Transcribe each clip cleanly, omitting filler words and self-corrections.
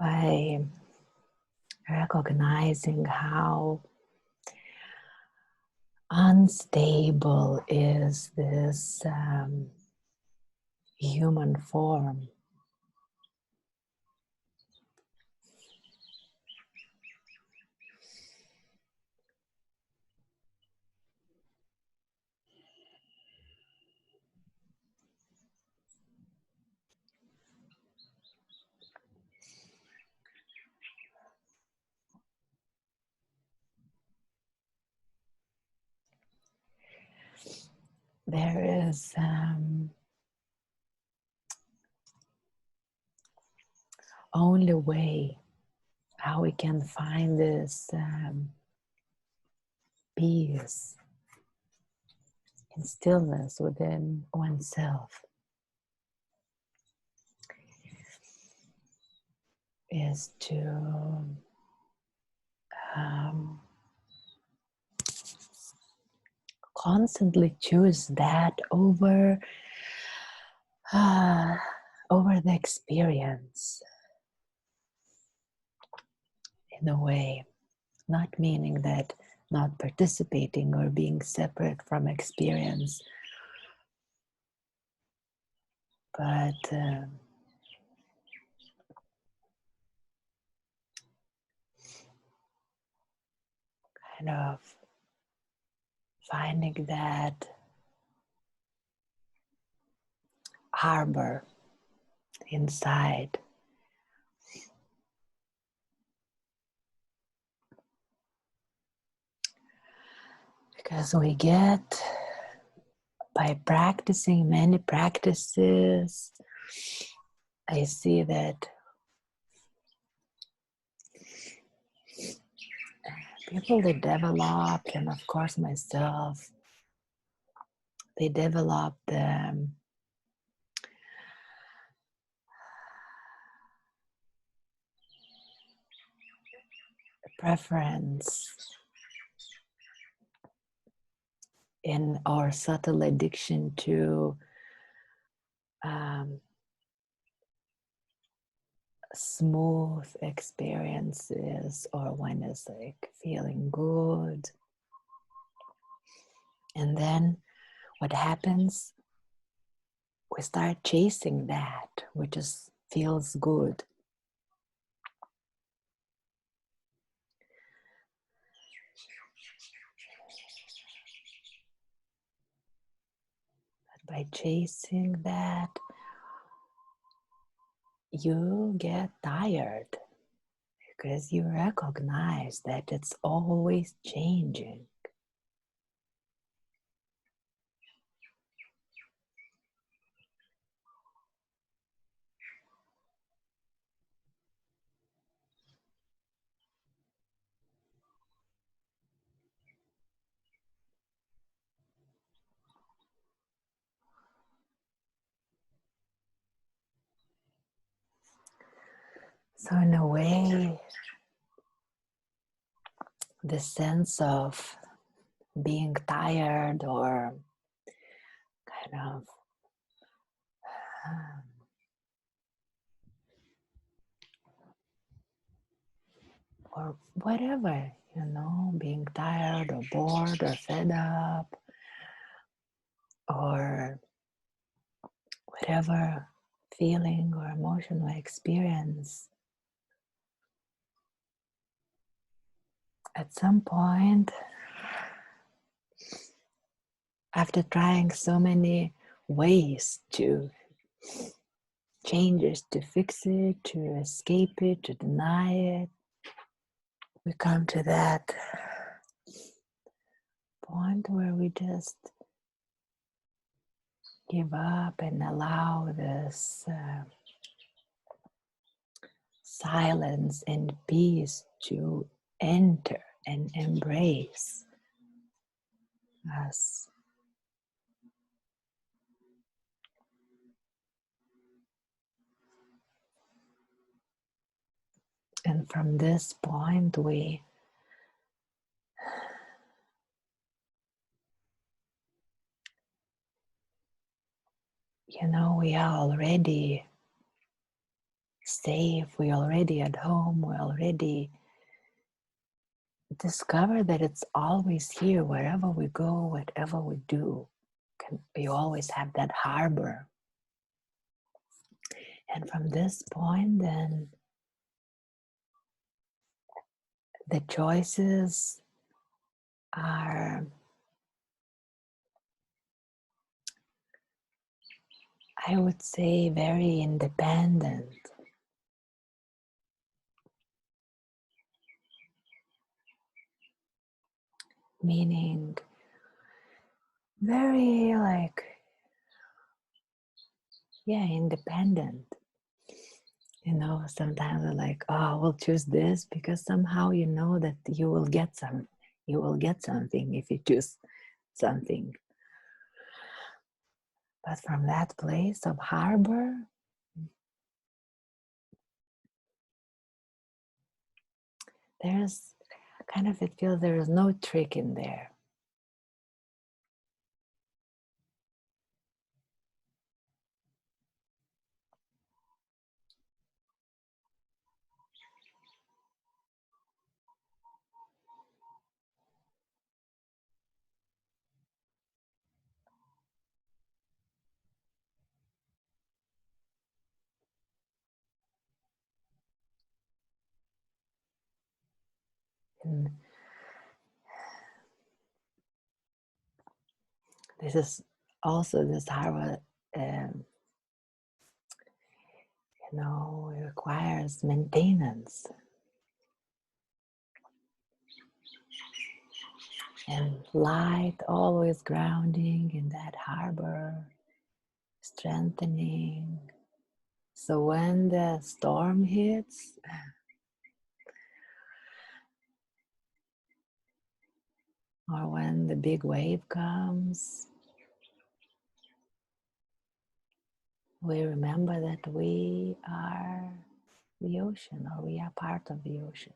by recognizing how unstable is this human form. There is only way how we can find this peace and stillness within oneself is to constantly choose that over over the experience, in a way, not meaning that not participating or being separate from experience, but kind of finding that harbor inside. Because we get, by practicing many practices, I see that people, they develop, and of course myself, they develop the preference in our subtle addiction to smooth experiences, or when it's like feeling good. And then what happens? We start chasing that, which just feels good. But by chasing that, you get tired because you recognize that it's always changing. So in a way, the sense of being tired, or kind of or whatever, being tired or bored or fed up, or whatever feeling or emotion we experience, at some point, after trying so many ways to change it, to fix it, to escape it, to deny it, we come to that point where we just give up and allow this silence and peace to enter and embrace us. And from this point, we are already safe, we're already at home, we already discover that it's always here, wherever we go, whatever we do. We always have that harbor. And from this point, then the choices are, I would say, very independent. Meaning very independent. You know, sometimes they're like, oh, we'll choose this because somehow you know that you will get something if you choose something. But from that place of harbor, there's kind of, it feels there is no trick in there. And this is also this harbor, it requires maintenance. And light always grounding in that harbor, strengthening. So when the storm hits, or when the big wave comes, we remember that we are the ocean, or we are part of the ocean.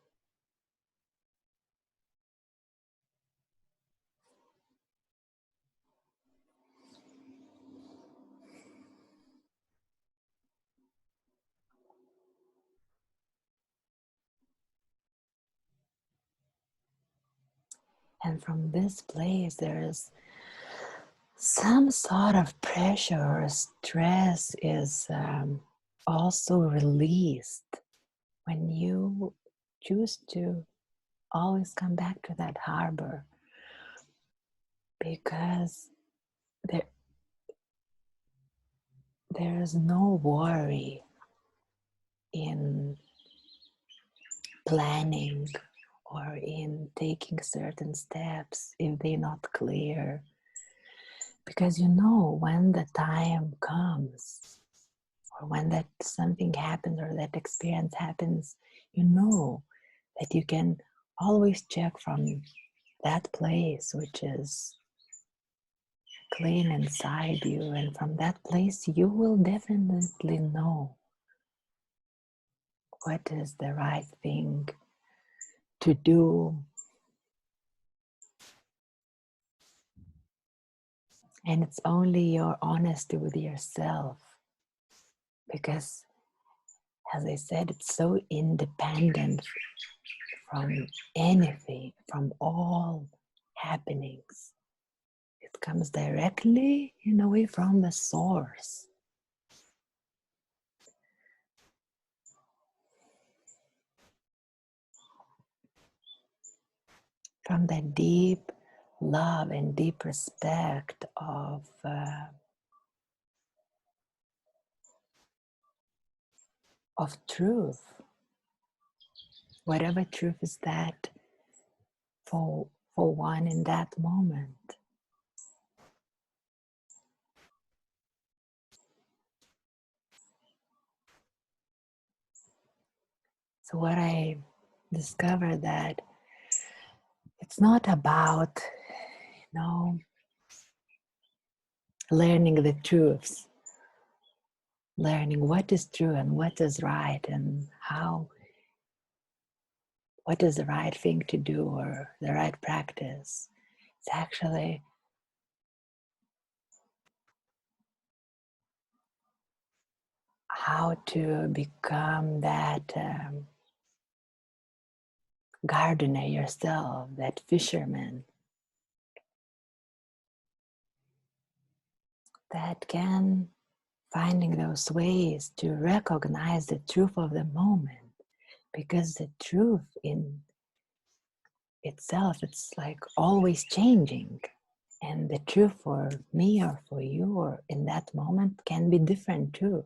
And from this place, there is some sort of pressure or stress is also released when you choose to always come back to that harbor, because there is no worry in planning or in taking certain steps if they're not clear, because you know when the time comes, or when that something happens or that experience happens, you know that you can always check from that place which is clean inside you, and from that place you will definitely know what is the right thing to do. And it's only your honesty with yourself, because as I said, it's so independent from anything, from all happenings. It comes directly in a way from the source. From the deep love and deep respect of truth, whatever truth is that for one in that moment. So what I discovered, that it's not about, learning the truths, learning what is true and what is right, and what is the right thing to do or the right practice. It's actually how to become that gardener yourself, that fisherman that can finding those ways to recognize the truth of the moment, because the truth in itself, it's like always changing, and the truth for me or for you or in that moment can be different too.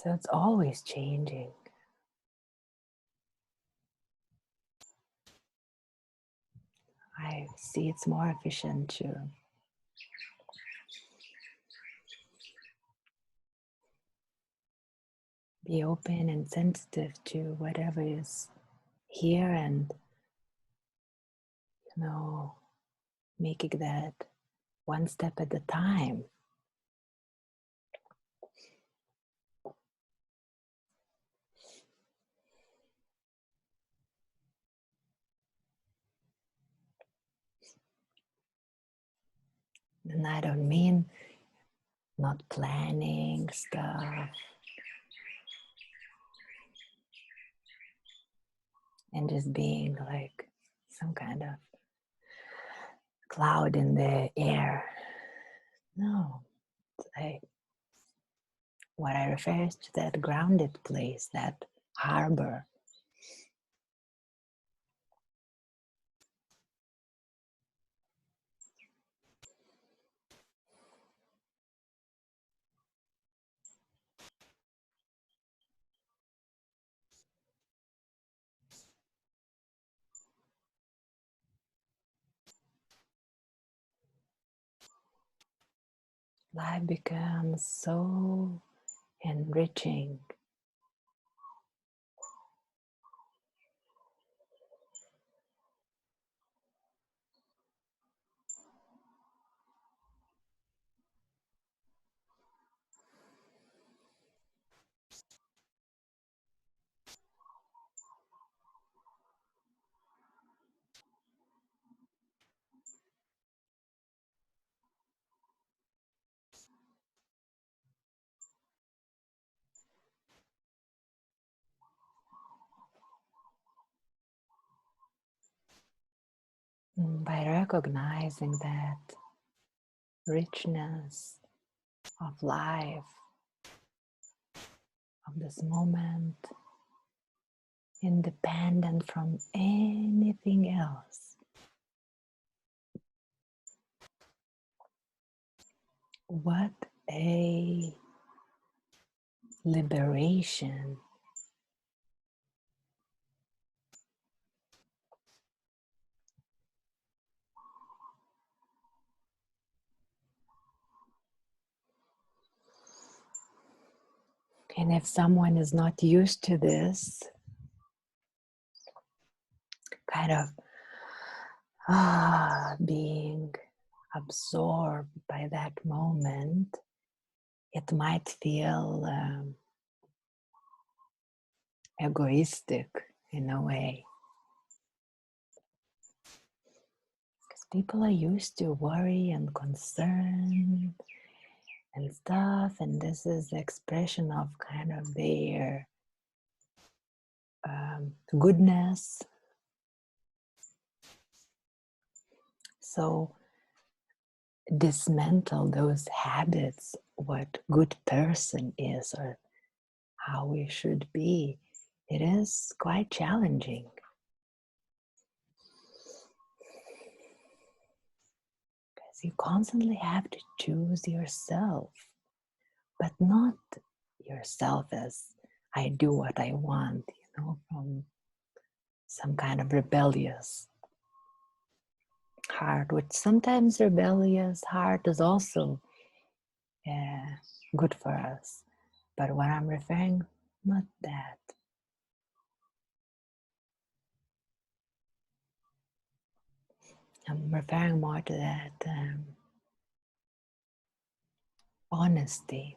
So it's always changing. I see it's more efficient to be open and sensitive to whatever is here, and making that one step at a time. And I don't mean not planning stuff and just being like some kind of cloud in the air. No, what I refer is to that grounded place, that harbor. Life becomes so enriching. By recognizing that richness of life, of this moment, independent from anything else. What a liberation. And if someone is not used to this kind of being absorbed by that moment, it might feel egoistic in a way. Because people are used to worry and concern and stuff, and this is the expression of kind of their goodness. So dismantle those habits, what good person is or how we should be. It is quite challenging. Because you constantly have to choose yourself, but not yourself as I do what I want, from some kind of rebellious heart, which sometimes rebellious heart is also good for us. But what I'm referring, not that. I'm referring more to that honesty.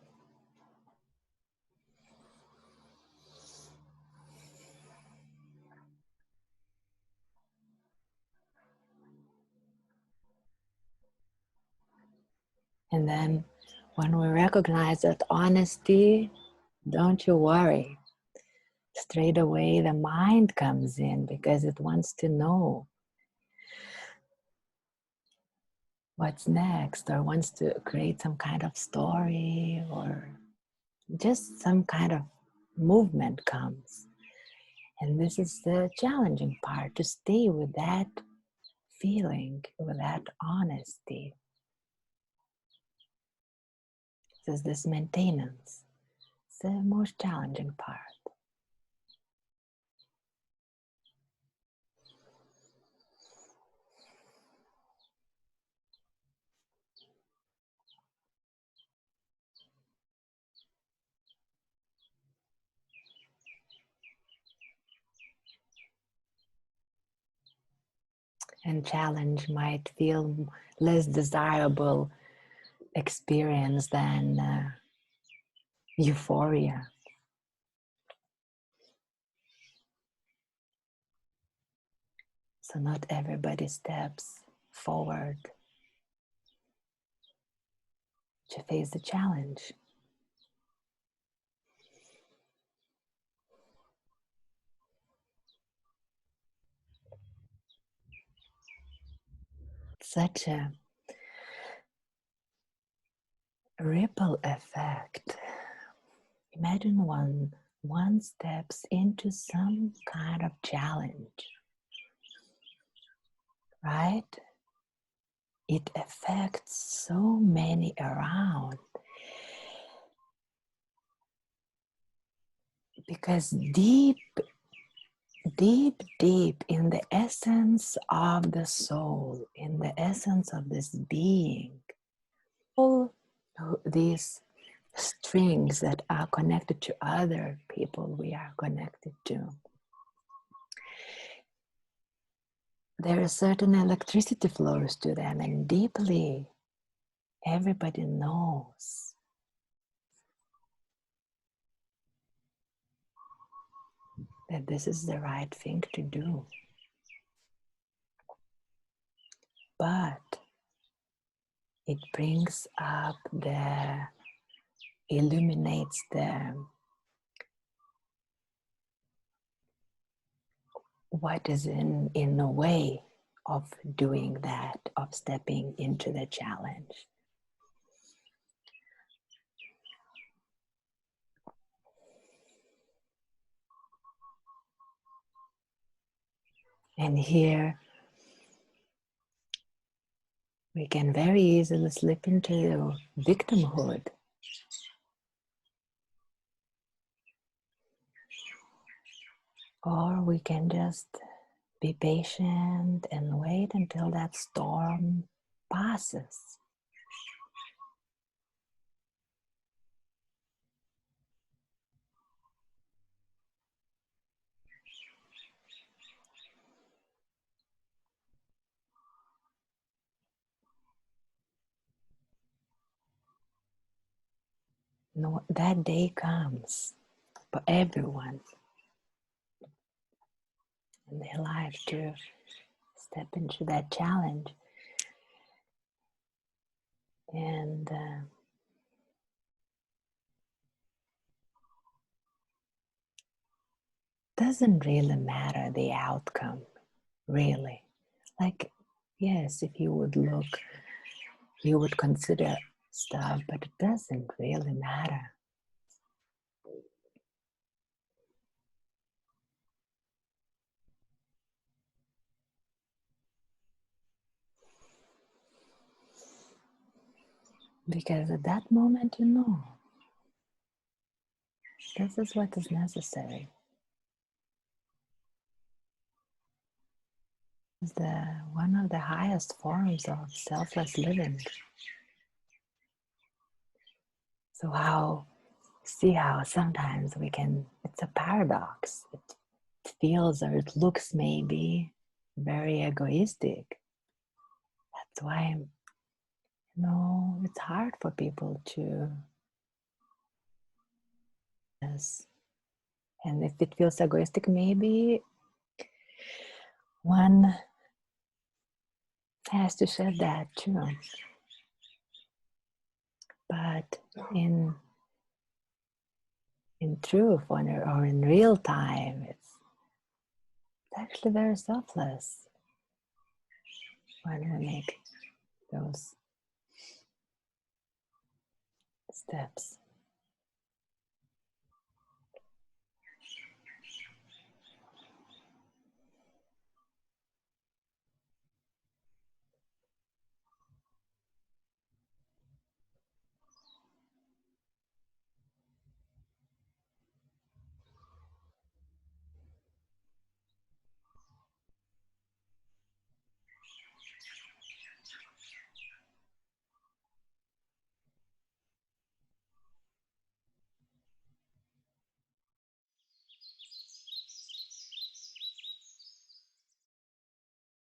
And then when we recognize that honesty, don't you worry. Straight away the mind comes in because it wants to know what's next, or wants to create some kind of story, or just some kind of movement comes. And this is the challenging part, to stay with that feeling, with that honesty. This is this maintenance. It's the most challenging part. And challenge might feel less desirable experience than euphoria. So not everybody steps forward to face the challenge. Such a ripple effect. Imagine one steps into some kind of challenge, right? It affects so many around, because deep in the essence of the soul, in the essence of this being, all these strings that are connected to other people we are connected to, there is certain electricity flows to them, and deeply everybody knows that this is the right thing to do. But it brings up illuminates what is in the way of doing that, of stepping into the challenge. And here we can very easily slip into victimhood. Or we can just be patient and wait until that storm passes. No, that day comes for everyone in their life to step into that challenge. And doesn't really matter the outcome, really. Like, yes, if you would look, you would consider stuff, but it doesn't really matter. Because at that moment, you know, this is what is necessary. It's one of the highest forms of selfless living. So see how sometimes it's a paradox. It feels, or it looks maybe very egoistic. That's why, it's hard for people to, yes. And if it feels egoistic, maybe one has to shed that too. But in truth or in real time, it's actually very selfless when we make those steps.